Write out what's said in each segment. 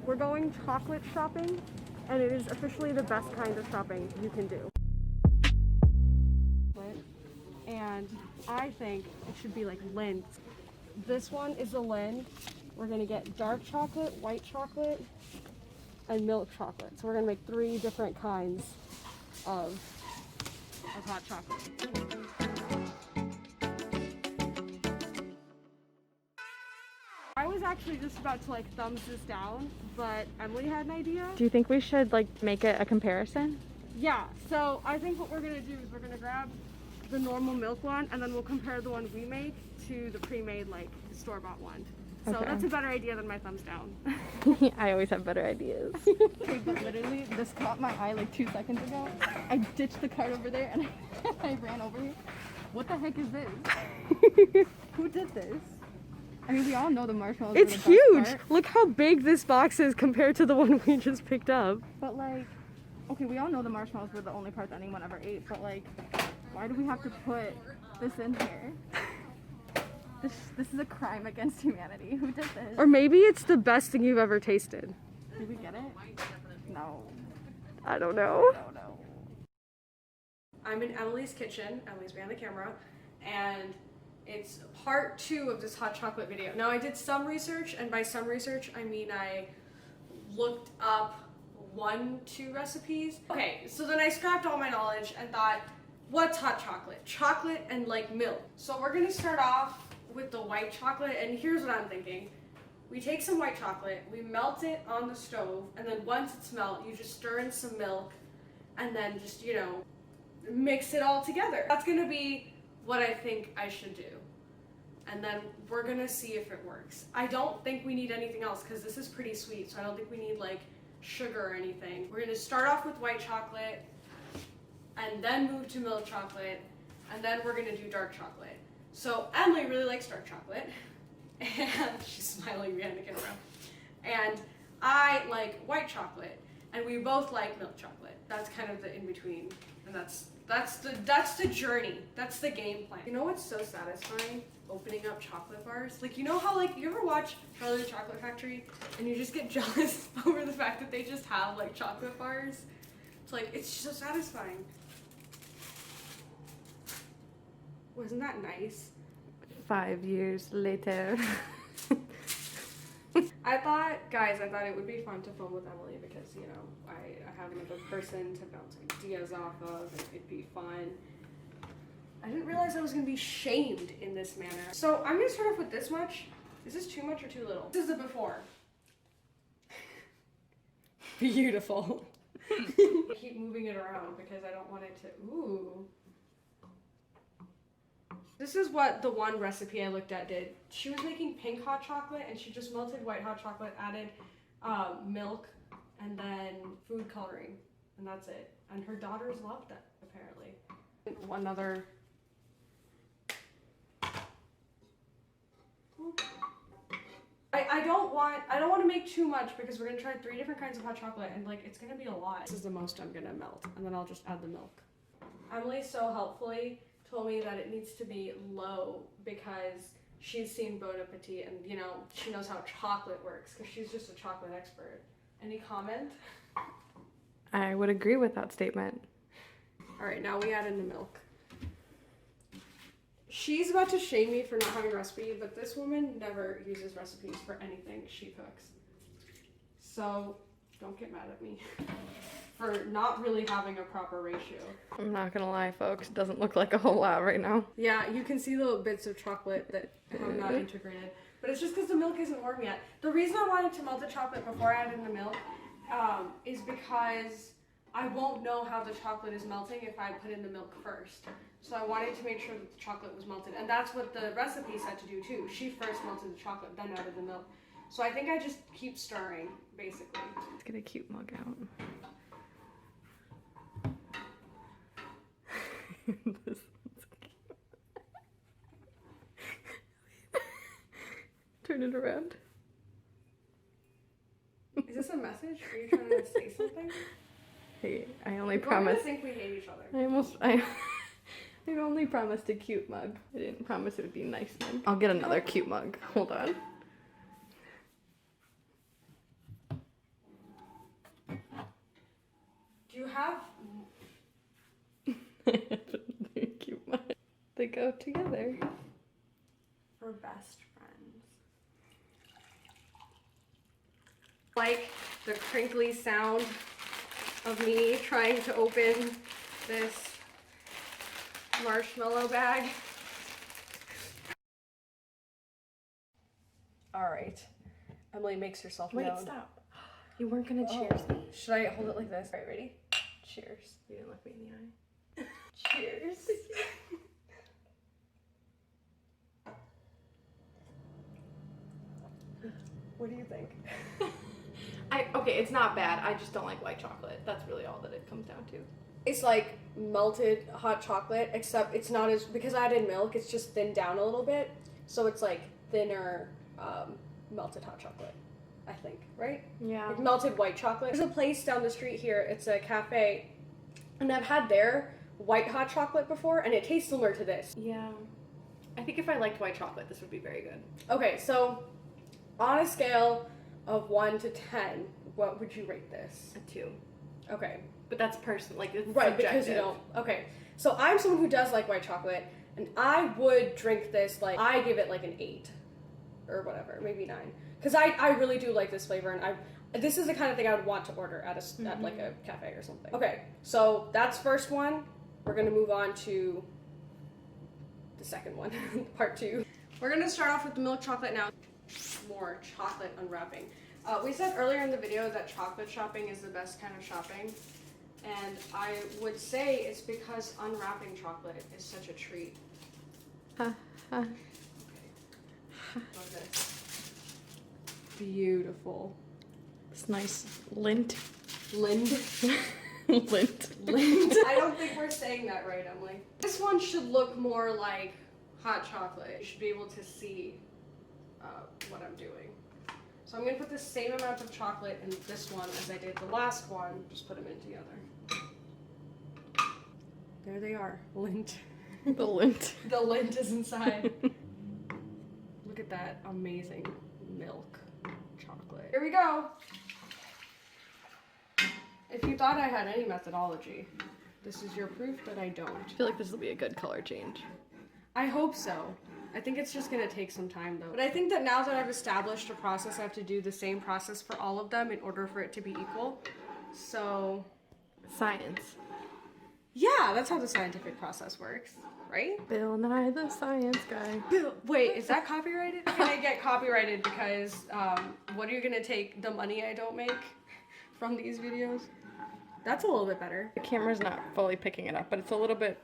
We're going chocolate shopping, and it is officially the best kind of shopping you can do. And I think it should be like Lindt. This one is a Lindt. We're gonna get dark chocolate, white chocolate, and milk chocolate. So we're gonna make 3 different kinds of hot chocolate. I was actually just about to like thumbs this down, but Emily had an idea. Do you think we should like make it a comparison? Yeah, so I think what we're gonna do is we're gonna grab the normal milk one, and then we'll compare the one we make to the pre-made like store-bought one. So Okay. that's a better idea than my thumbs down. I always have better ideas. Okay, but literally, this caught my eye like 2 seconds ago. I ditched the cart over there and I ran over here. What the heck is this? Who did this? I mean, we all know the marshmallows. It's are the best huge! part, Look how big this box is compared to the one we just picked up. but like, okay, we all know the marshmallows were the only part that anyone ever ate. But like, why do we have to put this in here? This is a crime against humanity. Who did this? Or maybe it's the best thing you've ever tasted. Did we get it? No. I don't know. No, no. I'm in Emily's kitchen. Emily's behind the camera. And it's part 2 of this hot chocolate video. Now I did some research, and by some research I mean I looked up 1-2 recipes. Okay, so then I scrapped all my knowledge and thought, what's hot chocolate? Chocolate and like milk. So we're gonna start off with the white chocolate, and here's what I'm thinking. We take some white chocolate, we melt it on the stove, and then once it's melt, you just stir in some milk, and then just, you know, mix it all together. That's gonna be what I think I should do. And then we're gonna see if it works. I don't think we need anything else because this is pretty sweet, so I don't think we need like sugar or anything. We're gonna start off with white chocolate, and then move to milk chocolate, and then we're gonna do dark chocolate. So Emily really likes dark chocolate, and she's smiling behind the camera. And I like white chocolate, and we both like milk chocolate. That's kind of the in-between, and that's the journey. That's the game plan. You know what's so satisfying? Opening up chocolate bars. Like, you know how like you ever watch Charlie the Chocolate Factory and you just get jealous over the fact that they just have like chocolate bars? It's like, it's so satisfying. Wasn't that nice? 5 years later. I thought it would be fun to film with Emily because, you know, I have another person to bounce ideas off of, and it'd be fun. I didn't realize I was going to be shamed in this manner. So I'm going to start off with this much. Is this too much or too little? This is the before. Beautiful. Keep moving it around because I don't want it to, ooh. This is what the one recipe I looked at did. She was making pink hot chocolate, and she just melted white hot chocolate, added milk, and then food coloring, and that's it. And her daughters loved that, apparently. One other. I don't want to make too much because we're gonna try 3 different kinds of hot chocolate, and like it's gonna be a lot. This is the most I'm gonna melt, and then I'll just add the milk. Emily so helpfully told me that it needs to be low because she's seen Bon Appetit, and you know, she knows how chocolate works because she's just a chocolate expert. Any comment? I would agree with that statement. All right, now we add in the milk. She's about to shame me for not having a recipe, but this woman never uses recipes for anything she cooks. So don't get mad at me for not really having a proper ratio. I'm not gonna lie, folks, it doesn't look like a whole lot right now. Yeah, you can see little bits of chocolate that have not integrated, but it's just because the milk isn't warm yet. The reason I wanted to melt the chocolate before I add in the milk is because I won't know how the chocolate is melting if I put in the milk first. So I wanted to make sure that the chocolate was melted, and that's what the recipe said to do too. She first melted the chocolate, then added the milk. So I think I just keep stirring, basically. Let's get a cute mug out. This one's cute. Turn it around. Is this a message? Are you trying to say something? Hey, I only We're promised. gonna think we hate each other. I only promised a cute mug. I didn't promise it would be a nice mug. I'll get another cute mug. Hold on. you have Cute mug. They go together. for best friends? Like the crinkly sound of me trying to open this marshmallow bag. All right. Emily makes herself known. Stop. You weren't gonna cheers me. Should I hold it like this? All right, ready? Cheers. You didn't look me in the eye. Cheers. What do you think? Okay, it's not bad. I just don't like white chocolate. That's really all that it comes down to. It's like melted hot chocolate, except it's not as, because I added milk, it's just thinned down a little bit. So it's like thinner melted hot chocolate, I think, right? Yeah. Like melted white chocolate. There's a place down the street here, it's a cafe, and I've had their white hot chocolate before, and it tastes similar to this. Yeah. I think if I liked white chocolate, this would be very good. Okay, so on a scale of 1 to 10, what would you rate this? A 2. Okay. But that's personal. Like, it's Right, subjective. because you don't. Okay, so I'm someone who does like white chocolate, and I would drink this, like, I give it like an 8 or whatever, maybe 9. Because I really do like this flavor, and this is the kind of thing I would want to order at at like a cafe or something. Okay, so that's first one. We're gonna move on to the second one, part 2. We're gonna start off with the milk chocolate now. More chocolate unwrapping. We said earlier in the video that chocolate shopping is the best kind of shopping, and I would say it's because unwrapping chocolate is such a treat. Ha, ha. Okay. Love this. Beautiful. It's nice lint. Lind. Lint. Lind. I don't think we're saying that right, Emily. This one should look more like hot chocolate. You should be able to see what I'm doing. So I'm going to put the same amount of chocolate in this one as I did the last one. Just put them in together. There they are. Lint. The lint. The lint is inside. Look at that amazing milk chocolate. Here we go. If you thought I had any methodology, this is your proof that I don't. I feel like this will be a good color change. I hope so. I think it's just gonna take some time though. But I think that now that I've established a process, I have to do the same process for all of them in order for it to be equal. So, Science. yeah, that's how the scientific process works, right? Bill Nye the Science Guy. Wait, is that copyrighted? Can I get copyrighted because what are you gonna take the money I don't make from these videos? That's a little bit better. The camera's not fully picking it up, but it's a little bit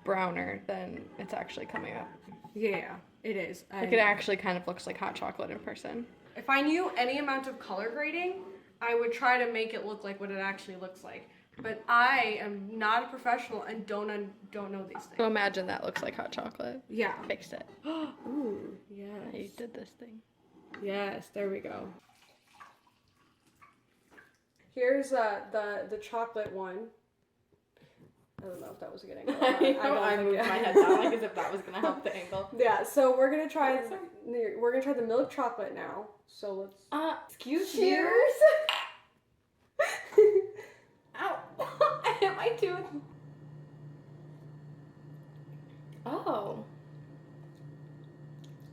browner than it's actually coming up. Yeah, it is. Like it actually kind of looks like hot chocolate in person. If I knew any amount of color grading, I would try to make it look like what it actually looks like. But I am not a professional and don't know these So things. imagine that looks like hot chocolate. Yeah. Fixed it. Ooh, yes. I did this thing. Yes, there we go. Here's the chocolate one. I don't know if that was a good angle. I moved my head down like as if that was gonna help the angle. Yeah, so we're gonna try the milk chocolate now. So let's Excuse cheers. Ow! I hit my tooth. Oh,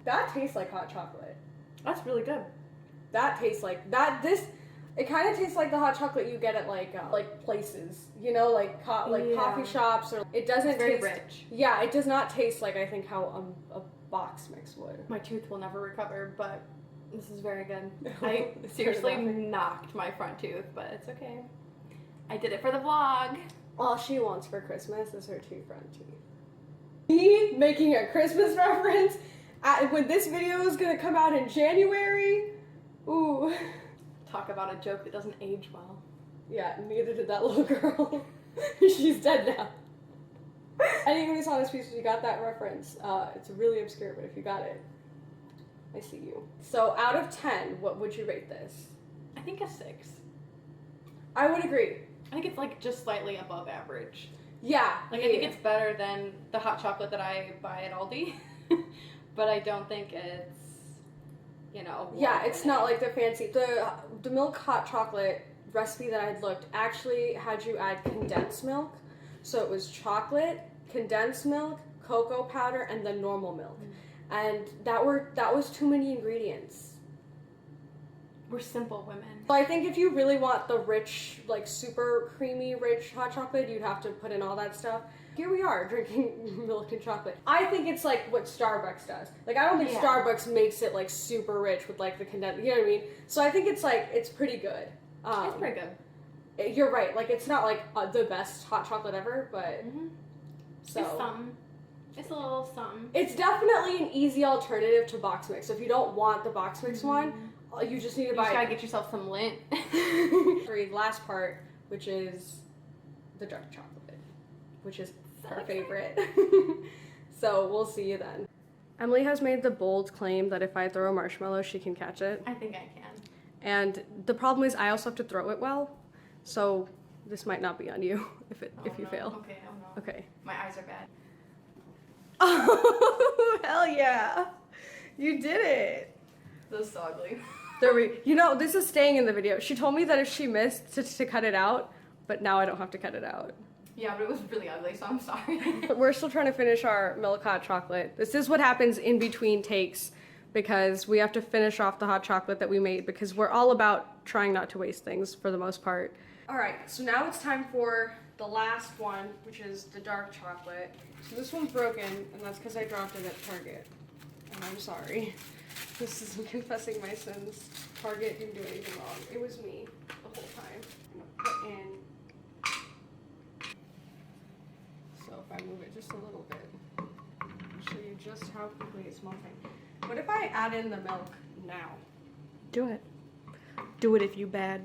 That tastes like hot chocolate. that's really good. That tastes like that. It kind of tastes like the hot chocolate you get at like places, you know, like Yeah. coffee shops, or it doesn't It's very taste rich. Yeah, it does not taste like I think how a box mix would. My tooth will never recover, but this is very good. I Turn it seriously off. knocked my front tooth, but it's okay. I did it for the vlog. All she wants for Christmas is her two front teeth. Me making a Christmas reference when this video is gonna come out in January. Ooh. Talk about a joke that doesn't age well. Yeah, neither did that little girl. She's dead now. Anyone who saw this piece, you got that reference. It's really obscure, but if you got it, I see you. So out of 10, what would you rate this? I think a 6. I would agree. I think it's like just slightly above average. Yeah. Like I think it's better than the hot chocolate that I buy at Aldi, but I don't think it's, Yeah, it's not like the fancy. The milk hot chocolate recipe that I'd looked actually had you add condensed milk. So it was chocolate, condensed milk, cocoa powder, and then normal milk. And that was too many ingredients. We're simple women. So I think if you really want the rich, like super creamy, rich hot chocolate, you'd have to put in all that stuff. Here we are drinking milk and chocolate. I think it's like what Starbucks does. Like I don't think Yeah. Starbucks makes it like super rich with like the condensed, you know what I mean? So I think it's like, it's pretty good. It's pretty good. You're right, like it's not like the best hot chocolate ever, but so. It's something. It's a little something. It's definitely an easy alternative to box mix. So if you don't want the box mix one, you just need to You buy just gotta get yourself some lint. for the last part, which is the dark chocolate, which is her favorite. So we'll see you then. Emily has made the bold claim that if I throw a marshmallow, she can catch it. I think I can. And the problem is I also have to throw it well. So this might not be on you if you no. fail. Okay, oh no. Okay. My eyes are bad. Oh, hell yeah. You did it. This is so ugly. This is staying in the video. She told me that if she missed to cut it out, but now I don't have to cut it out. Yeah, but it was really ugly, so I'm sorry. But we're still trying to finish our milk hot chocolate. This is what happens in between takes because we have to finish off the hot chocolate that we made because we're all about trying not to waste things for the most part. All right, so now it's time for the last one, which is the dark chocolate. So this one's broken, and that's because I dropped it at Target. And I'm sorry. This is me confessing my sins. Target didn't do anything wrong. It was me the whole time. I'm gonna put in. So if I move it just a little bit, I'll show you just how quickly it's melting. What if I add in the milk now? Do it. Do it if you bad.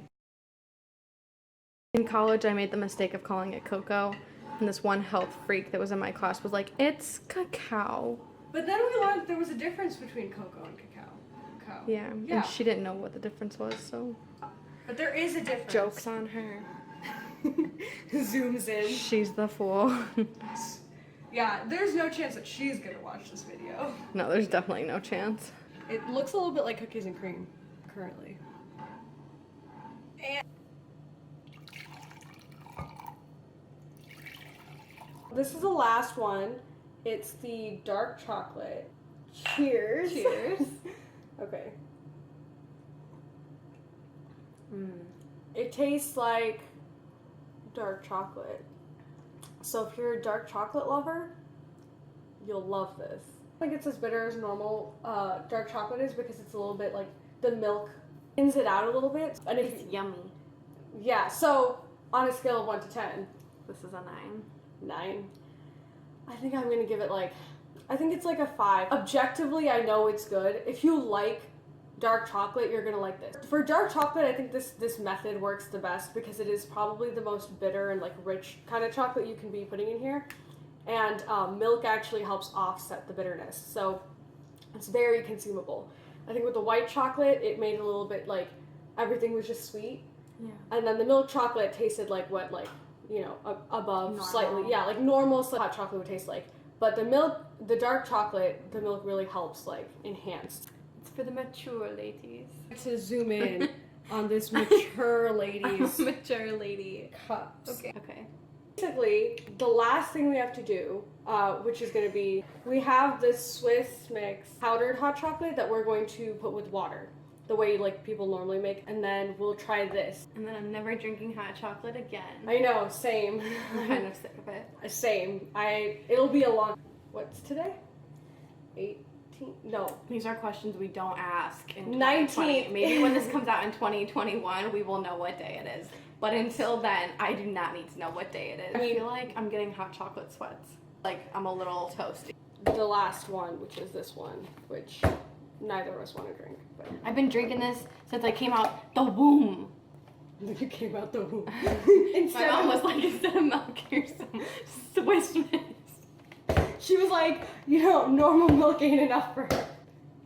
In college, I made the mistake of calling it cocoa, and this one health freak that was in my class was like, "It's cacao." But then we learned there was a difference between cocoa and cacao. Yeah, and she didn't know what the difference was, so But there is a difference. joke's on her. Zooms in. She's the fool. Yeah, there's no chance that she's gonna watch this video. No, there's definitely no chance. It looks a little bit like cookies and cream currently. And this is the last one. It's the dark chocolate. Cheers. Cheers. Okay. It tastes like dark chocolate. So if you're a dark chocolate lover, you'll love this. I think it's as bitter as normal dark chocolate is because it's a little bit like the milk thins it out a little bit. And if It's yummy. yeah, so on a scale of 1 to 10, This is a 9. 9. I think I'm gonna give it like, I think it's like a 5. Objectively, I know it's good. If you like dark chocolate, you're gonna like this. For dark chocolate, I think this method works the best because it is probably the most bitter and like rich kind of chocolate you can be putting in here. And milk actually helps offset the bitterness. So it's very consumable. I think with the white chocolate, it made it a little bit like everything was just sweet. Yeah. And then the milk chocolate tasted like what, like, you know, above Normal. slightly. Yeah, like normal hot chocolate would taste like. But the dark chocolate, the milk really helps like enhance. It's for the mature ladies. To zoom in on this mature lady's Mature lady. cups. Okay. Okay. Basically, the last thing we have to do, which is going to be, we have this Swiss mix powdered hot chocolate that we're going to put with water, the way like people normally make, and then we'll try this. And then I'm never drinking hot chocolate again. I know, same. I'm kind of sick of it. Same. It'll be a long. What's today? 18? No. These are questions we don't ask in 19. 2020. Maybe when this comes out in 2021, we will know what day it is. But until then, I do not need to know what day it is. I feel like I'm getting hot chocolate sweats. Like, I'm a little toasty. The last one, which is this one, which neither of us want to drink. But I've been drinking this since I came out the womb. you came out the womb. My mom was like, instead of milk, here's some Swiss Miss. She was like, normal milk ain't enough for her.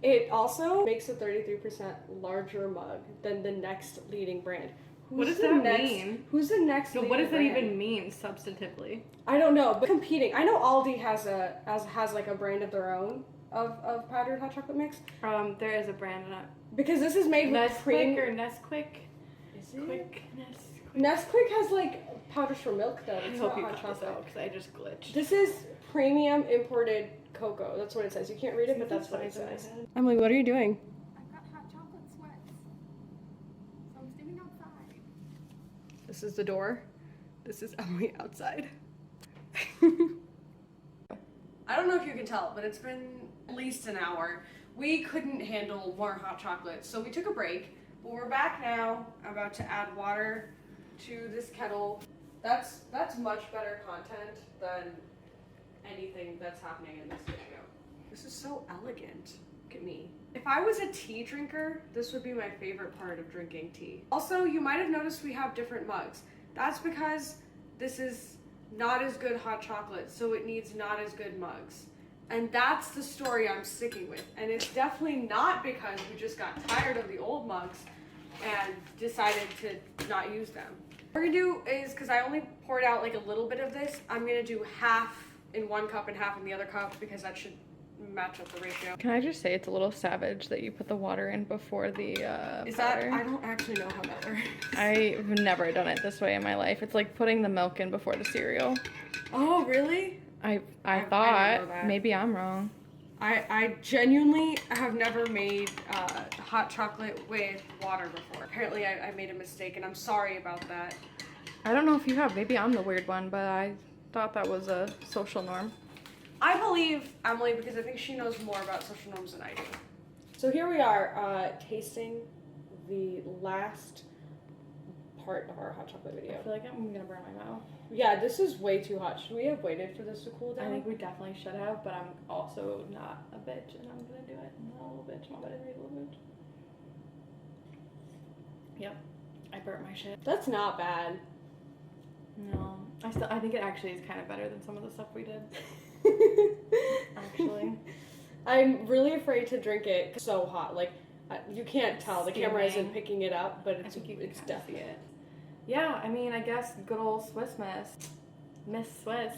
It also makes a 33% larger mug than the next leading brand. What does the that next- mean? Who's the next No, leading what does that brand? even mean substantively? I don't know, but competing. I know Aldi has like a brand of their own of powdered hot chocolate mix. There is a brand Because this is made with Nesquik cream. or Nesquik. Is Is it? Quick. Nesquik has like powders for milk though. I It's hope not you hot cut this chocolate. out because I just glitched. This is premium imported cocoa. That's what it says. You can't read it, but that's what it says. Emily, what are you doing? I've got hot chocolate sweats. So I'm standing outside. This is the door. This is Emily outside. I don't know if you can tell, but it's been at least an hour. We couldn't handle more hot chocolate, so we took a break. But we're back now. I'm about to add water to this kettle. That's much better content than anything that's happening in this video. This is so elegant. Look at me. If I was a tea drinker, this would be my favorite part of drinking tea. Also, you might have noticed we have different mugs. That's because this is not as good hot chocolate, so it needs not as good mugs. And that's the story I'm sticking with. And it's definitely not because we just got tired of the old mugs and decided to not use them. What we're gonna do is, because I only poured out like a little bit of this, I'm gonna do half in one cup and half in the other cup because that should match up the ratio. Can I just say it's a little savage that you put the water in before the Is that, powder? I don't actually know how that works. I've never done it this way in my life. It's like putting the milk in before the cereal. Oh, really? I I didn't know thought, that. maybe I'm wrong. I genuinely have never made hot chocolate with water before. Apparently I made a mistake and I'm sorry about that. I don't know if you have. Maybe I'm the weird one, but I thought that was a social norm. I believe Emily because I think she knows more about social norms than I do. So here we are tasting the last part of our hot chocolate video. I feel like I'm gonna burn my mouth. Yeah, this is way too hot. Should we have waited for this to cool down? I think we definitely should have, but I'm also not a bitch, and I'm gonna do it. I'm not a little bitch. I'm not a little bitch. Yep, I burnt my shit. That's not bad. No, I think it actually is kind of better than some of the stuff we did. Actually, I'm really afraid to drink it. It's so hot. Like you can't tell. The camera isn't Steaming. picking it up, but I it's think you can it's kind of see definitely. it. Yeah, I mean, I guess good old Swiss Miss Swiss,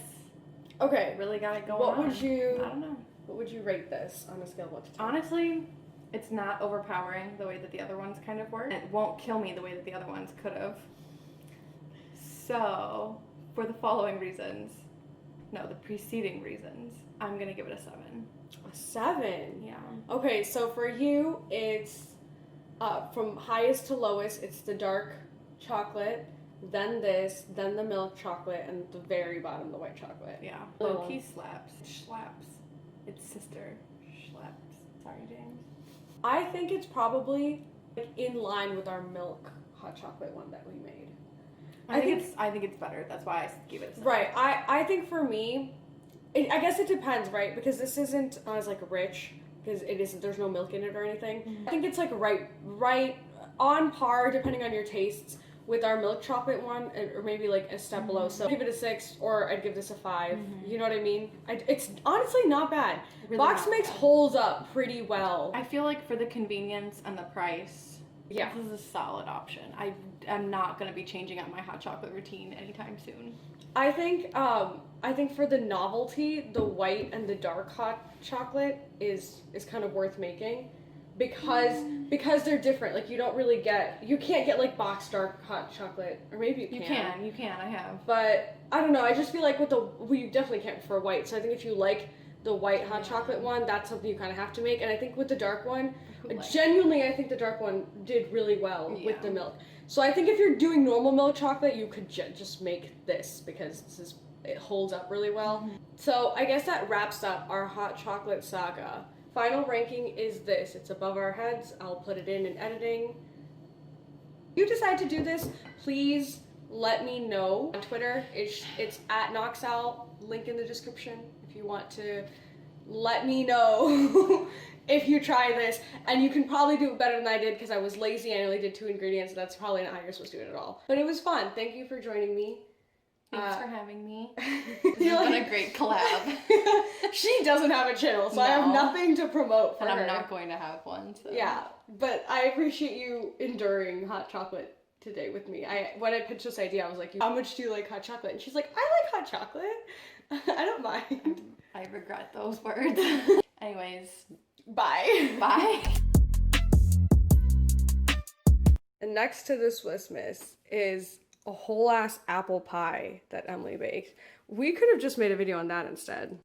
Okay. really got it going What on. would you I don't know. What would you rate this on a scale of 1 to 10? Honestly, it's not overpowering the way that the other ones kind of were. It won't kill me the way that the other ones could have. So, for the following reasons, no, the preceding reasons, I'm gonna give it a 7. A 7. Yeah. Okay, so for you, it's from highest to lowest. It's the dark chocolate, then this, then the milk chocolate, and the very bottom, the white chocolate. Yeah. Really Low long. key slaps. Slaps. Its sister. Slaps. Sorry, James. I think it's probably in line with our milk hot chocolate one that we made. I think it's better. That's why I gave it a 7. Right. I think for me, I guess it depends, right? Because this isn't as like rich because it isn't. There's no milk in it or anything. Mm-hmm. I think it's like right on par, depending on your tastes, with our milk chocolate one, or maybe like a step below. So I'd give it a 6, or I'd give this a 5. You know what I mean? It's honestly not bad. Really Box not Mix bad. holds up pretty well. I feel like for the convenience and the price, Yeah. this is a solid option. I am not going to be changing up my hot chocolate routine anytime soon. I think for the novelty, the white and the dark hot chocolate is kind of worth making because they're different. Like you can't get like box dark hot chocolate, or maybe you can. You can. I have. But I don't know. I just feel like you definitely can't for white. So I think if you like the white hot chocolate one, that's something you kind of have to make. And I think with the dark one, genuinely, I think the dark one did really well with the milk. So I think if you're doing normal milk chocolate, you could just make this because it holds up really well. So I guess that wraps up our hot chocolate saga. Final ranking is this. It's above our heads. I'll put it in editing. If you decide to do this, please let me know on Twitter. It's at Noxal, link in the description if you want to let me know if you try this. And you can probably do it better than I did because I was lazy and I only did 2 ingredients. So that's probably not how you're supposed to do it at all. But it was fun. Thank you for joining me. Thanks for having me. This This has been a great collab. She doesn't have a channel, so I have No. nothing to promote for And her. I'm not going to have one. So. Yeah, but I appreciate you enduring hot chocolate today with me. When I pitched this idea, I was like, how much do you like hot chocolate? And she's like, I like hot chocolate. I don't mind. I regret those words. Anyways, Bye. bye. And next to the Swiss Miss is a whole ass apple pie that Emily baked. We could have just made a video on that instead.